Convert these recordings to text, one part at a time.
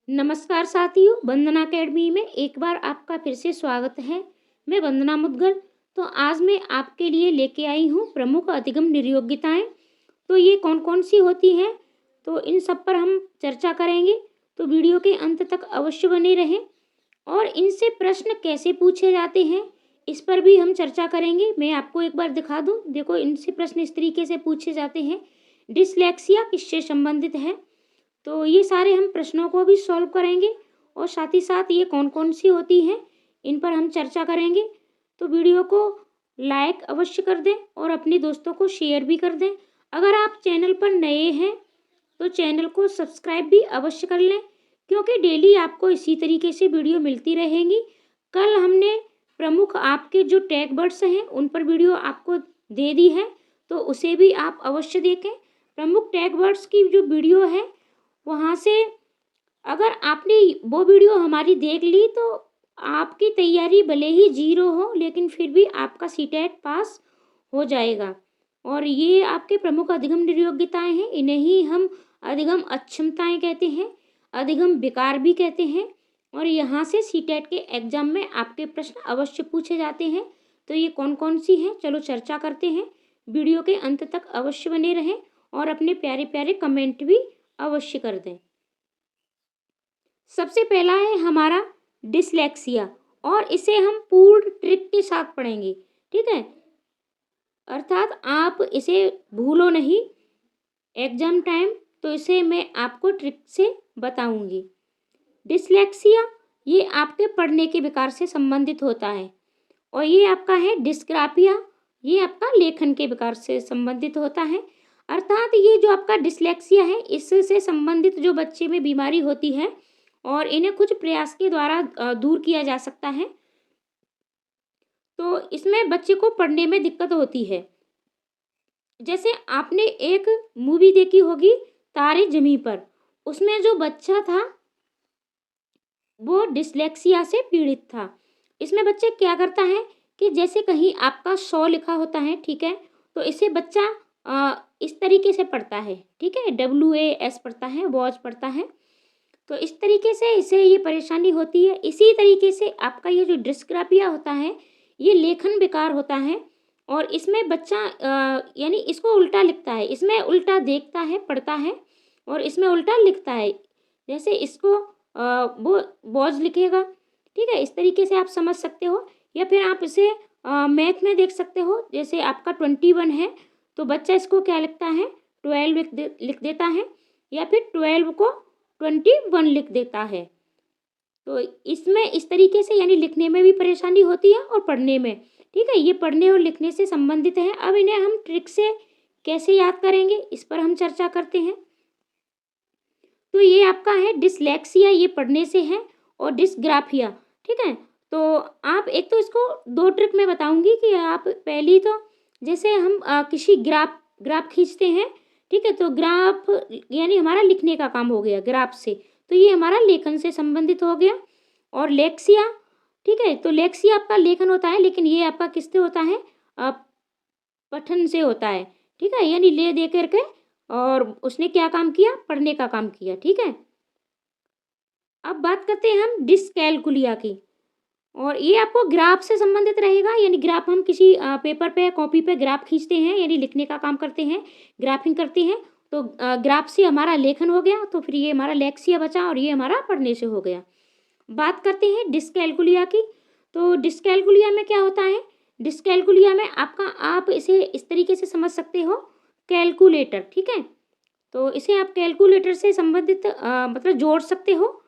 नमस्कार साथियों, वंदना अकेडमी में एक बार आपका फिर से स्वागत है। मैं वंदना मुद्गल। तो आज मैं आपके लिए लेके आई हूँ प्रमुख अधिगम नियोग्यताएं। तो ये कौन कौन सी होती हैं, तो इन सब पर हम चर्चा करेंगे। तो वीडियो के अंत तक अवश्य बने रहें और इनसे प्रश्न कैसे पूछे जाते हैं इस पर भी हम चर्चा करेंगे। मैं आपको एक बार दिखा दूँ। देखो, इनसे प्रश्न इस तरीके से पूछे जाते हैं। डिसलेक्सिया किससे संबंधित है, तो ये सारे हम प्रश्नों को भी सॉल्व करेंगे और साथ ही साथ ये कौन कौन सी होती हैं इन पर हम चर्चा करेंगे। तो वीडियो को लाइक अवश्य कर दें और अपने दोस्तों को शेयर भी कर दें। अगर आप चैनल पर नए हैं तो चैनल को सब्सक्राइब भी अवश्य कर लें, क्योंकि डेली आपको इसी तरीके से वीडियो मिलती रहेंगी। कल हमने प्रमुख आपके जो टैग वर्ड्स हैं उन पर वीडियो आपको दे दी है, तो उसे भी आप अवश्य देखें। प्रमुख टैग वर्ड्स की जो वीडियो है वहाँ से अगर आपने वो वीडियो हमारी देख ली तो आपकी तैयारी भले ही 0 हो, लेकिन फिर भी आपका सीटेट पास हो जाएगा। और ये आपके प्रमुख अधिगम नियोग्यताएं हैं। इन्हें ही हम अधिगम अक्षमताएं कहते हैं, अधिगम विकार भी कहते हैं। और यहाँ से सीटेट के एग्जाम में आपके प्रश्न अवश्य पूछे जाते हैं। तो ये कौन कौन सी हैं, चलो चर्चा करते हैं। वीडियो के अंत तक अवश्य बने रहें और अपने प्यारे प्यारे कमेंट भी अवश्य कर दें। सबसे पहला है हमारा डिसलेक्सिया, और इसे हम पूर्ण ट्रिक के साथ पढ़ेंगे, ठीक है। अर्थात आप इसे भूलो नहीं एग्जाम टाइम, तो इसे मैं आपको ट्रिक से बताऊंगी। डिसलेक्सिया ये आपके पढ़ने के विकार से संबंधित होता है, और ये आपका है डिस्ग्राफिया, ये आपका लेखन के विकार से संबंधित होता है। अर्थात ये जो आपका डिसलेक्सिया है इससे संबंधित जो बच्चे में बीमारी होती है और इन्हें कुछ प्रयास के द्वारा दूर किया जा सकता है। तो इसमें बच्चे को पढ़ने में दिक्कत होती है। जैसे आपने एक मूवी देखी होगी तारे ज़मीं पर, उसमें जो बच्चा था वो डिसलेक्सिया से पीड़ित था। इसमें बच्चे क्या करता है कि जैसे कहीं आपका 100 लिखा होता है, ठीक है, तो इसे बच्चा इस तरीके से पढ़ता है, ठीक है, WAS पढ़ता है, वॉच पढ़ता है। तो इस तरीके से इसे ये परेशानी होती है। इसी तरीके से आपका ये जो डिस्ग्राफिया होता है ये लेखन विकार होता है, और इसमें बच्चा यानी इसको उल्टा लिखता है, इसमें उल्टा देखता है, पढ़ता है, और इसमें उल्टा लिखता है। जैसे इसको वो बॉज लिखेगा, ठीक है, इस तरीके से आप समझ सकते हो। या फिर आप इसे मैथ में देख सकते हो। जैसे आपका 21 है तो बच्चा इसको क्या लिखता है, 12 लिख देता है, या फिर 12 को 21 लिख देता है। तो इसमें इस तरीके से यानी लिखने में भी परेशानी होती है और पढ़ने में, ठीक है। ये पढ़ने और लिखने से संबंधित है। अब इन्हें हम ट्रिक से कैसे याद करेंगे इस पर हम चर्चा करते हैं। तो ये आपका है डिसलेक्सिया, ये पढ़ने से है, और डिसग्राफिया, ठीक है। तो आप एक तो इसको 2 ट्रिक में बताऊंगी कि आप पहली तो जैसे हम किसी ग्राफ खींचते हैं, ठीक है, तो ग्राफ यानी हमारा लिखने का काम हो गया ग्राफ से, तो ये हमारा लेखन से संबंधित हो गया। और लेक्सिया, ठीक है, तो लेक्सिया आपका लेखन होता है, लेकिन ये आपका किससे होता है, पठन से होता है, ठीक है, यानी ले दे करके और उसने क्या काम किया, पढ़ने का काम किया, ठीक है। अब बात करते हैं हम डिसकैलकुलिया की, और ये आपको ग्राफ से संबंधित रहेगा। यानी ग्राफ हम किसी पेपर पे कॉपी पे ग्राफ खींचते हैं, यानी लिखने का काम करते हैं, ग्राफिंग करते हैं। तो ग्राफ से हमारा लेखन हो गया, तो फिर ये हमारा लेक्सिया बचा और ये हमारा पढ़ने से हो गया। बात करते हैं डिसकैलकुलिया की। तो डिसकैलकुलिया में क्या होता है, डिसकैलकुलिया में आपका आप इसे इस तरीके से समझ सकते हो, कैलकुलेटर, ठीक है। तो इसे आप कैलकुलेटर से संबंधित मतलब जोड़ सकते हो।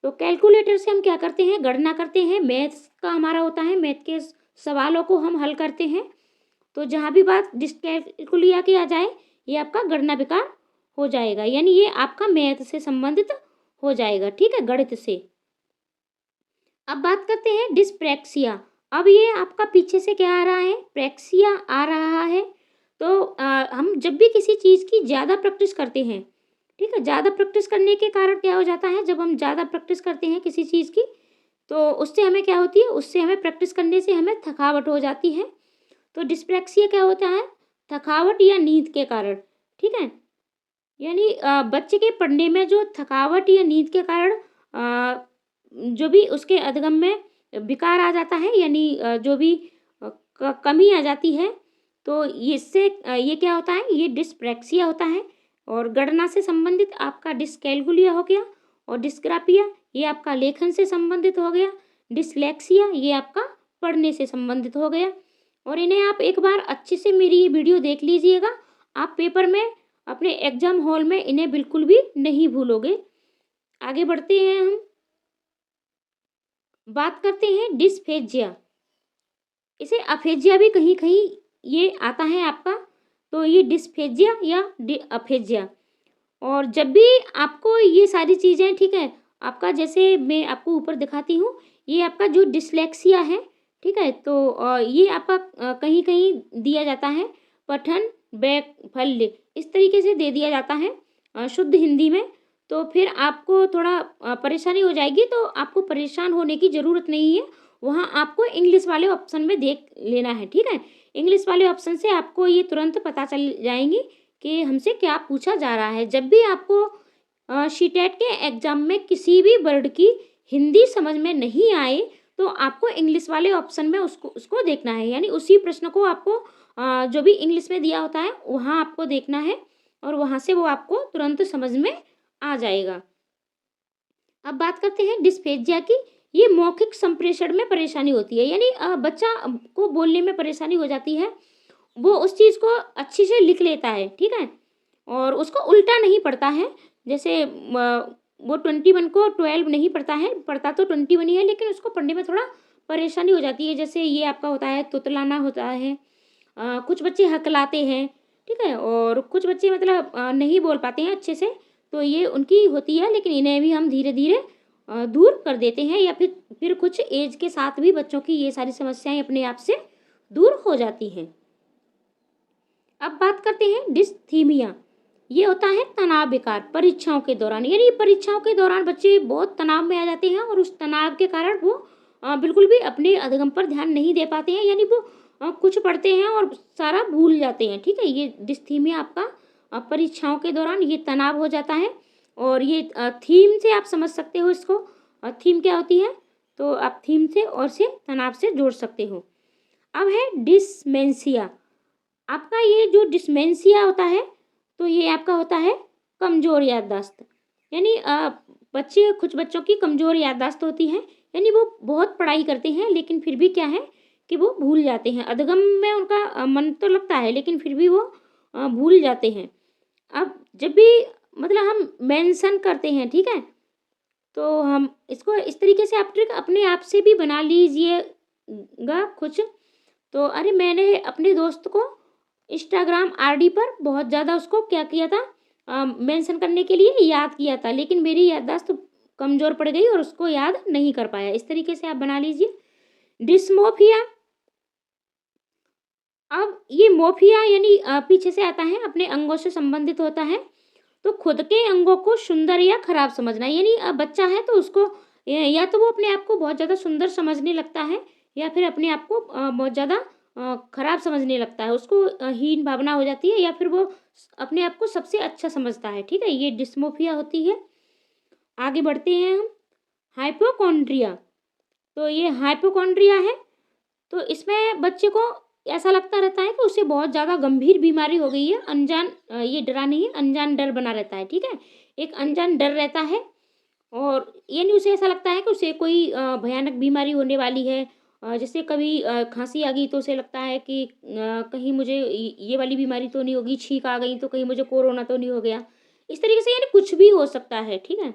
तो कैलकुलेटर से हम क्या करते हैं, गणना करते हैं, मैथ्स का हमारा होता है, मैथ के सवालों को हम हल करते हैं। तो जहाँ भी बात डिसकैलकुलिया की आ जाए ये आपका गणना विकार हो जाएगा, यानी ये आपका मैथ से संबंधित हो जाएगा, ठीक है, गणित से। अब बात करते हैं डिस्प्रैक्सिया। अब ये आपका पीछे से क्या आ रहा है, प्रैक्सिया आ रहा है। तो हम जब भी किसी चीज़ की ज़्यादा प्रैक्टिस करते हैं, ठीक है, ज़्यादा प्रैक्टिस करने के कारण क्या हो जाता है, जब हम ज़्यादा प्रैक्टिस करते हैं किसी चीज़ की तो उससे हमें क्या होती है, उससे हमें प्रैक्टिस करने से हमें थकावट हो जाती है। तो डिस्प्रैक्सिया क्या होता है, थकावट या नींद के कारण, ठीक है। यानी बच्चे के पढ़ने में जो थकावट या नींद के कारण जो भी उसके अधगम में विकार आ जाता है, यानी जो भी कमी आ जाती है, तो इससे ये क्या होता है, ये डिस्प्रैक्सिया होता है। और गणना से संबंधित आपका डिस्कैलकुलिया हो गया, और डिस्ग्राफिया ये आपका लेखन से संबंधित हो गया, डिसलेक्सिया ये आपका पढ़ने से संबंधित हो गया। और इन्हें आप एक बार अच्छे से मेरी ये वीडियो देख लीजिएगा, आप पेपर में अपने एग्जाम हॉल में इन्हें बिल्कुल भी नहीं भूलोगे। आगे बढ़ते हैं, हम बात करते हैं डिस्फेजिया। इसे अफेजिया भी कहीं कहीं ये आता है आपका, तो ये डिस्फेजिया या अफेजिया। और जब भी आपको ये सारी चीज़ें, ठीक है, आपका जैसे मैं आपको ऊपर दिखाती हूँ, ये आपका जो डिसलेक्सिया है, ठीक है, तो ये आपका कहीं कहीं दिया जाता है पठन वैफल्य, इस तरीके से दे दिया जाता है शुद्ध हिंदी में। तो फिर आपको थोड़ा परेशानी हो जाएगी, तो आपको परेशान होने की ज़रूरत नहीं है, वहाँ आपको इंग्लिश वाले ऑप्शन में देख लेना है, ठीक है। इंग्लिश वाले ऑप्शन से आपको ये तुरंत पता चल जाएंगी कि हमसे क्या पूछा जा रहा है। जब भी आपको शीटेट के एग्जाम में किसी भी वर्ड की हिंदी समझ में नहीं आए, तो आपको इंग्लिश वाले ऑप्शन में उसको देखना है, यानी उसी प्रश्न को आपको जो भी इंग्लिश में दिया होता है वहाँ आपको देखना है, और वहाँ से वो आपको तुरंत समझ में आ जाएगा। अब बात करते हैं डिस्फेजिया की। ये मौखिक संप्रेषण में परेशानी होती है, यानी बच्चा को बोलने में परेशानी हो जाती है, वो उस चीज़ को अच्छी से लिख लेता है, ठीक है, और उसको उल्टा नहीं पढ़ता है। जैसे वो 21 को 12 नहीं पढ़ता है, पढ़ता तो 21 ही है, लेकिन उसको पढ़ने में थोड़ा परेशानी हो जाती है। जैसे ये आपका होता है तुतलाना होता है, कुछ बच्चे हकलाते हैं, ठीक है, और कुछ बच्चे मतलब नहीं बोल पाते हैं अच्छे से, तो ये उनकी होती है, लेकिन इन्हें भी हम धीरे धीरे दूर कर देते हैं, या फिर कुछ एज के साथ भी बच्चों की ये सारी समस्याएं अपने आप से दूर हो जाती हैं। अब बात करते हैं डिस्थीमिया। ये होता है तनाव विकार परीक्षाओं के दौरान, यानी परीक्षाओं के दौरान बच्चे बहुत तनाव में आ जाते हैं, और उस तनाव के कारण वो बिल्कुल भी अपने अधगम पर ध्यान नहीं दे पाते हैं, यानी वो कुछ पढ़ते हैं और सारा भूल जाते हैं, ठीक है। ये डिस्थीमिया आपका परीक्षाओं के दौरान ये तनाव हो जाता है। और ये थीम से आप समझ सकते हो इसको, थीम क्या होती है, तो आप थीम से और से तनाव से जोड़ सकते हो। अब है डिसमेंशिया। आपका ये जो डिसमेंशिया होता है, तो ये आपका होता है कमज़ोर याददाश्त, यानी बच्चे, कुछ बच्चों की कमज़ोर याददाश्त होती है, यानी वो बहुत पढ़ाई करते हैं, लेकिन फिर भी क्या है कि वो भूल जाते हैं। अधगम में उनका मन तो लगता है, लेकिन फिर भी वो भूल जाते हैं। अब जब भी मतलब हम मेंशन करते हैं, ठीक है, तो हम इसको इस तरीके से आप ट्रिक अपने आप से भी बना लीजिएगा कुछ। तो अरे मैंने अपने दोस्त को इंस्टाग्राम आरडी पर बहुत ज़्यादा उसको क्या किया था, मेंशन करने के लिए याद किया था, लेकिन मेरी याददाश्त तो कमज़ोर पड़ गई और उसको याद नहीं कर पाया। इस तरीके से आप बना लीजिए। डिस्मोफिया। अब ये मोफिया यानी पीछे से आता है, अपने अंगों से संबंधित होता है। तो खुद के अंगों को सुंदर या खराब समझना, यानी बच्चा है तो उसको या तो वो अपने आप को बहुत ज़्यादा सुंदर समझने लगता है, या फिर अपने आप को बहुत ज़्यादा खराब समझने लगता है, उसको हीन भावना हो जाती है, या फिर वो अपने आप को सबसे अच्छा समझता है, ठीक है। ये डिस्मोफिया होती है। आगे बढ़ते हैं हम, हाइपोकॉन्ड्रिया। तो ये हाइपोकॉन्ड्रिया है, तो इसमें बच्चे को ऐसा लगता रहता है कि उसे बहुत ज़्यादा गंभीर बीमारी हो गई है। अनजान ये डरा नहीं है, अनजान डर बना रहता है, ठीक है, एक अनजान डर रहता है। और यानी उसे ऐसा लगता है कि उसे कोई भयानक बीमारी होने वाली है। जैसे कभी खांसी आ गई तो उसे लगता है कि कहीं मुझे ये वाली बीमारी तो नहीं होगी, छींक आ गई तो कहीं मुझे कोरोना तो नहीं हो गया। इस तरीके से यानी कुछ भी हो सकता है, ठीक है।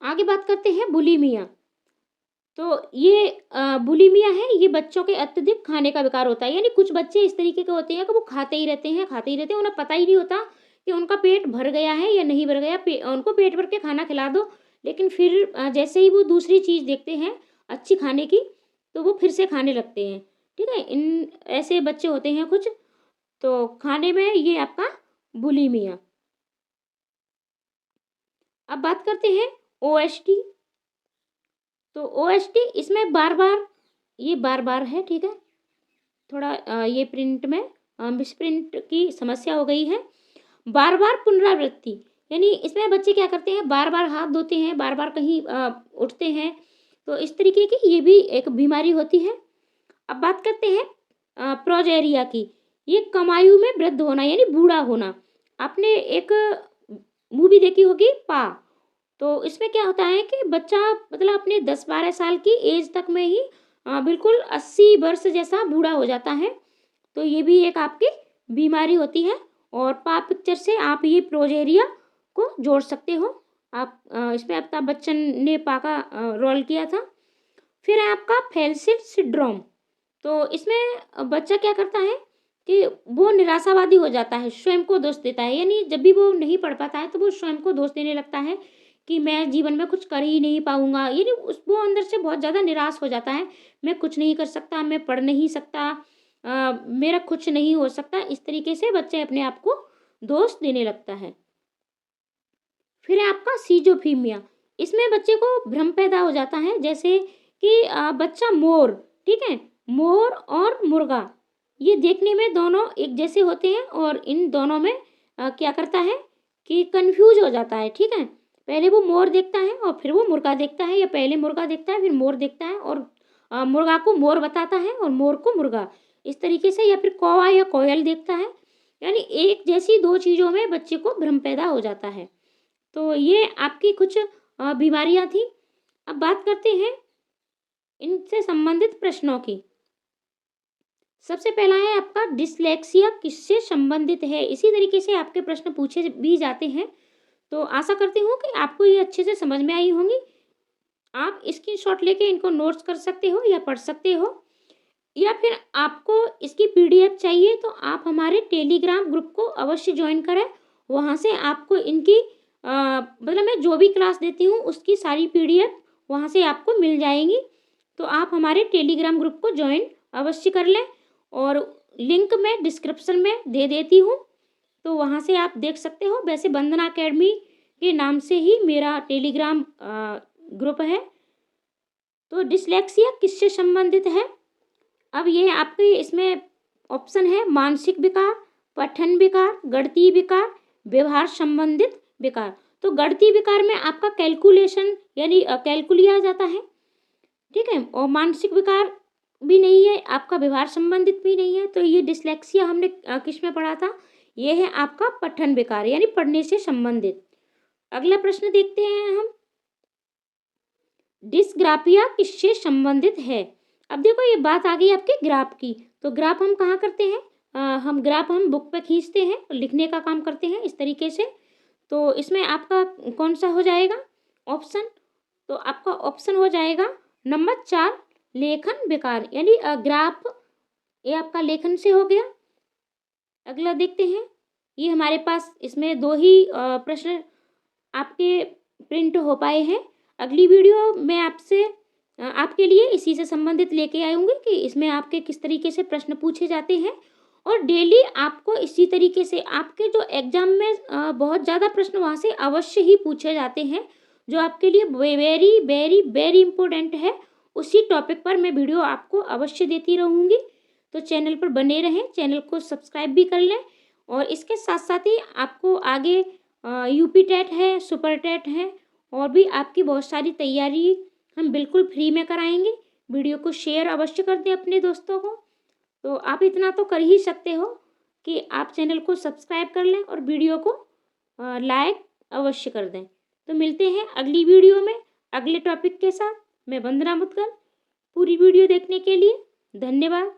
आगे बात करते हैं बुलिमिया। तो ये बुलिमिया है, ये बच्चों के अत्यधिक खाने का विकार होता है, यानी कुछ बच्चे इस तरीके के होते हैं कि वो खाते ही रहते हैं, खाते ही रहते हैं, उन्हें पता ही नहीं होता कि उनका पेट भर गया है या नहीं भर गया। उनको पेट भर के खाना खिला दो, लेकिन फिर जैसे ही वो दूसरी चीज़ देखते हैं अच्छी खाने की, तो वो फिर से खाने लगते हैं, ठीक है। इन ऐसे बच्चे होते हैं कुछ, तो खाने में ये आपका बुलिमिया। अब बात करते हैं ओएसटी। तो ओएसटी इसमें बार बार है, ठीक है, थोड़ा ये प्रिंट में मिसप्रिंट की समस्या हो गई है। बार बार पुनरावृत्ति, यानी इसमें बच्चे क्या करते हैं, बार बार हाथ धोते हैं, बार बार कहीं उठते हैं, तो इस तरीके की ये भी एक बीमारी होती है। अब बात करते हैं प्रोजेरिया की। ये कमायु में वृद्ध होना यानी बूढ़ा होना। आपने एक मूवी देखी होगी पा, तो इसमें क्या होता है कि बच्चा मतलब अपने 10-12 साल की एज तक में ही बिल्कुल 80 वर्ष जैसा बूढ़ा हो जाता है। तो ये भी एक आपकी बीमारी होती है और पा पिक्चर से आप ये प्रोजेरिया को जोड़ सकते हो। आप इसमें अमिताभ बच्चन ने पा का रोल किया था। फिर है आपका फेल्सिट सिंड्रोम। तो इसमें बच्चा क्या करता है कि वो निराशावादी हो जाता है, स्वयं को दोष देता है, यानी जब भी वो नहीं पढ़ पाता है तो वो स्वयं को दोष देने लगता है कि मैं जीवन में कुछ कर ही नहीं पाऊंगा, यानी उस वो अंदर से बहुत ज़्यादा निराश हो जाता है, मैं कुछ नहीं कर सकता, मैं पढ़ नहीं सकता, मेरा कुछ नहीं हो सकता, इस तरीके से बच्चे अपने आप को दोष देने लगता है। फिर है आपका सीजोफ्रीनिया। इसमें बच्चे को भ्रम पैदा हो जाता है, जैसे कि बच्चा मोर, ठीक है, मोर और मुर्गा ये देखने में दोनों एक जैसे होते हैं और इन दोनों में क्या करता है कि कंफ्यूज हो जाता है, ठीक है। पहले वो मोर देखता है और फिर वो मुर्गा देखता है, या पहले मुर्गा देखता है फिर मोर देखता है और मुर्गा को मोर बताता है और मोर को मुर्गा, इस तरीके से, या फिर कौवा या कोयल देखता है, यानी एक जैसी दो चीज़ों में बच्चे को भ्रम पैदा हो जाता है। तो ये आपकी कुछ बीमारियां थी। अब बात करते हैं इनसे संबंधित प्रश्नों की। सबसे पहला है आपका डिसलेक्सिया किससे संबंधित है, इसी तरीके से आपके प्रश्न पूछे भी जाते हैं। तो आशा करती हूँ कि आपको ये अच्छे से समझ में आई होंगी। आप स्क्रीनशॉट लेके इनको नोट्स कर सकते हो या पढ़ सकते हो, या फिर आपको इसकी पीडीएफ चाहिए तो आप हमारे टेलीग्राम ग्रुप को अवश्य ज्वाइन करें। वहाँ से आपको इनकी मतलब मैं जो भी क्लास देती हूँ उसकी सारी पीडीएफ वहाँ से आपको मिल जाएंगी। तो आप हमारे टेलीग्राम ग्रुप को ज्वाइन अवश्य कर लें और लिंक मैं डिस्क्रिप्शन में दे देती हूँ, तो वहाँ से आप देख सकते हो। वैसे वंदना अकेडमी के नाम से ही मेरा टेलीग्राम ग्रुप है। तो डिसलेक्सिया किससे संबंधित है, अब ये आपके इसमें ऑप्शन है मानसिक विकार, पठन विकार, गणितीय विकार, व्यवहार संबंधित विकार। तो गणितीय विकार में आपका कैलकुलेशन यानी कैलकुलिया जाता है, ठीक है, और मानसिक विकार भी नहीं है, आपका व्यवहार संबंधित भी नहीं है। तो ये डिसलेक्सिया हमने किस में पढ़ा था, ये है आपका पठन विकार यानी पढ़ने से संबंधित। अगला प्रश्न देखते हैं हम, डिस्ग्राफिया किससे संबंधित है। अब देखो ये बात आ गई आपके ग्राफ की, तो ग्राफ हम कहाँ करते हैं, हम ग्राफ हम बुक पे खींचते हैं और लिखने का काम करते हैं इस तरीके से। तो इसमें आपका कौन सा हो जाएगा ऑप्शन, तो आपका ऑप्शन हो जाएगा नंबर 4 लेखन विकार यानी ग्राफ, ये आपका लेखन से हो गया। अगला देखते हैं, ये हमारे पास इसमें 2 ही प्रश्न आपके प्रिंट हो पाए हैं। अगली वीडियो मैं आपसे आपके लिए इसी से संबंधित लेके आऊँगी कि इसमें आपके किस तरीके से प्रश्न पूछे जाते हैं, और डेली आपको इसी तरीके से आपके जो एग्जाम में बहुत ज़्यादा प्रश्न वहाँ से अवश्य ही पूछे जाते हैं, जो आपके लिए वेरी वेरी वेरी इंपॉर्टेंट है। उसी टॉपिक पर मैं वीडियो आपको अवश्य देती रहूँगी। तो चैनल पर बने रहें, चैनल को सब्सक्राइब भी कर लें, और इसके साथ साथ ही आपको आगे यूपी टेट है, सुपर टेट है, और भी आपकी बहुत सारी तैयारी हम बिल्कुल फ्री में कराएंगे। वीडियो को शेयर अवश्य कर दें अपने दोस्तों को। तो आप इतना तो कर ही सकते हो कि आप चैनल को सब्सक्राइब कर लें और वीडियो को लाइक अवश्य कर दें। तो मिलते हैं अगली वीडियो में अगले टॉपिक के साथ। मैं वंदना मुदगल। पूरी वीडियो देखने के लिए धन्यवाद।